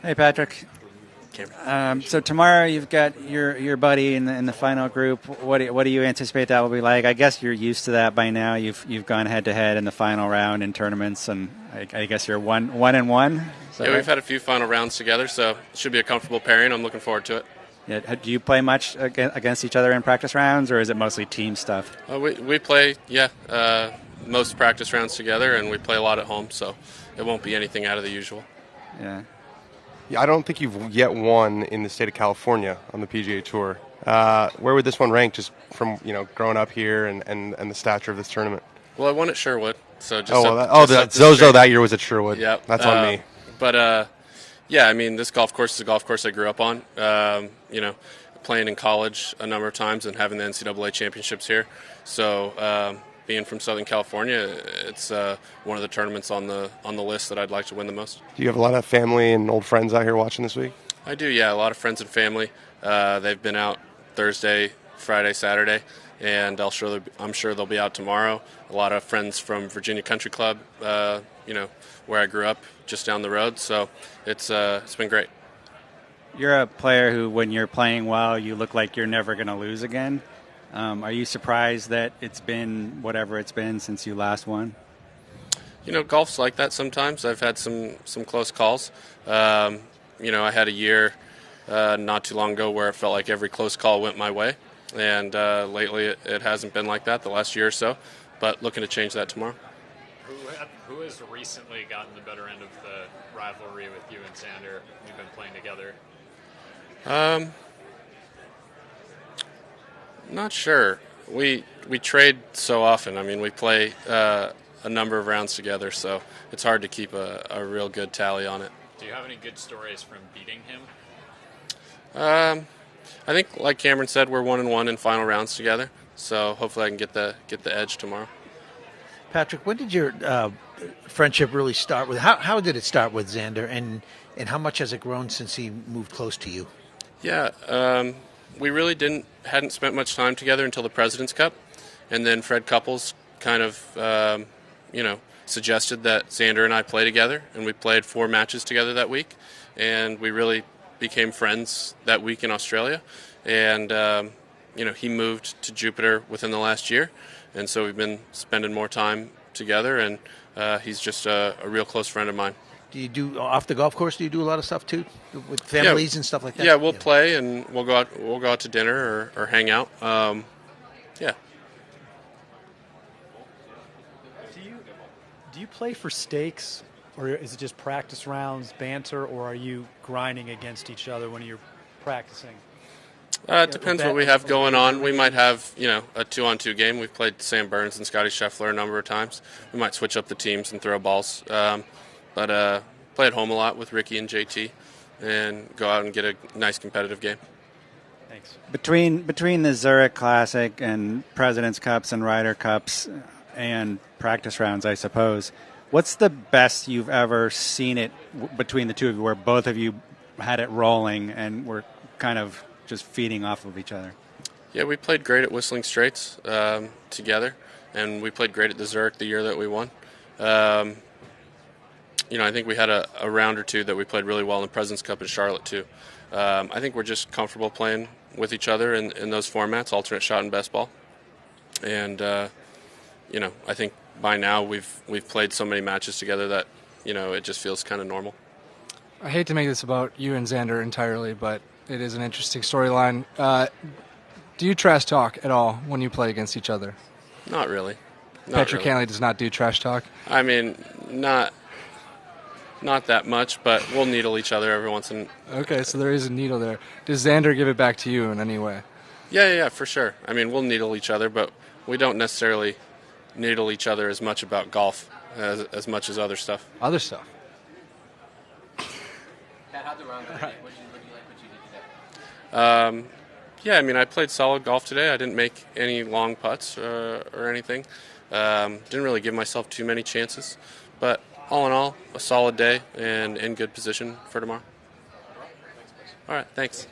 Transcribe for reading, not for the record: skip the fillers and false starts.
Hey, Patrick. So tomorrow you've got your buddy in the final group. What do you anticipate that will be like? I guess you're used to that by now. You've gone head to head in the final round in tournaments, and I guess you're one and one. Yeah, right? We've had a few final rounds together, so it should be a comfortable pairing. I'm looking forward to it. Yeah, do you play much against each other in practice rounds, or is it mostly team stuff? We play, most practice rounds together, and we play a lot at home, so it won't be anything out of the usual. Yeah. Yeah, I don't think you've yet won in the state of California on the PGA Tour. Where would this one rank, just from growing up here and the stature of this tournament? Well, I won at Sherwood, so just Zozo that year was at Sherwood. Yeah, that's on me. But yeah, I mean, this golf course is a golf course I grew up on. Playing in college a number of times and having the NCAA championships here. So being from Southern California, it's one of the tournaments on the list that I'd like to win the most. Do you have a lot of family and old friends out here watching this week? I do, yeah. A lot of friends and family. They've been out Thursday, Friday, Saturday, and I'm sure they'll be out tomorrow. A lot of friends from Virginia Country Club, where I grew up, just down the road. So it's been great. You're a player who, when you're playing well, you look like you're never going to lose again. Are you surprised that it's been whatever it's been since you last won? Golf's like that sometimes. I've had some close calls. I had a year not too long ago where it felt like every close call went my way, and lately it hasn't been like that the last year or so, but looking to change that tomorrow. Who has recently gotten the better end of the rivalry with you and Xander? You've been playing together. Not sure. We trade so often. I mean, we play a number of rounds together, so it's hard to keep a real good tally on it. Do you have any good stories from beating him? I think, like Cameron said, we're 1-1 in final rounds together, so hopefully I can get the edge tomorrow. Patrick, when did your friendship really start with? How did it start with Xander, and how much has it grown since he moved close to you? Yeah, we really hadn't spent much time together until the President's Cup, and then Fred Couples kind of, suggested that Xander and I play together, and we played 4 matches together that week, and we really became friends that week in Australia, and he moved to Jupiter within the last year, and so we've been spending more time together, and he's just a real close friend of mine. Do you do off the golf course? Do you do a lot of stuff too, with families and stuff like that? Yeah, we'll play and we'll go out to dinner or hang out. Yeah. Do you play for stakes, or is it just practice rounds, banter, or are you grinding against each other when you're practicing? It depends what we have going on. We might have, a 2-on-2 game. We've played Sam Burns and Scotty Scheffler a number of times. We might switch up the teams and throw balls. But play at home a lot with Ricky and JT and go out and get a nice competitive game. Thanks. Between the Zurich Classic and President's Cups and Ryder Cups and practice rounds, I suppose, what's the best you've ever seen it between the two of you, where both of you had it rolling and were kind of just feeding off of each other? Yeah, we played great at Whistling Straits together, and we played great at the Zurich the year that we won. I think we had a round or two that we played really well in the President's Cup in Charlotte, too. I think we're just comfortable playing with each other in those formats, alternate shot and best ball. And, I think by now we've played so many matches together that, it just feels kind of normal. I hate to make this about you and Xander entirely, but it is an interesting storyline. Do you trash talk at all when you play against each other? Not really. Patrick Cantlay does not do trash talk? I mean, not that much, but we'll needle each other every once in. Okay, so there is a needle there. Does Xander give it back to you in any way? Yeah, for sure. I mean, we'll needle each other, but we don't necessarily needle each other as much about golf as much as other stuff. Other stuff? Pat, how'd the round go today? What did you like what you did today? Yeah, I mean, I played solid golf today. I didn't make any long putts or anything. Didn't really give myself too many chances, but all in all, a solid day and in good position for tomorrow. All right, thanks.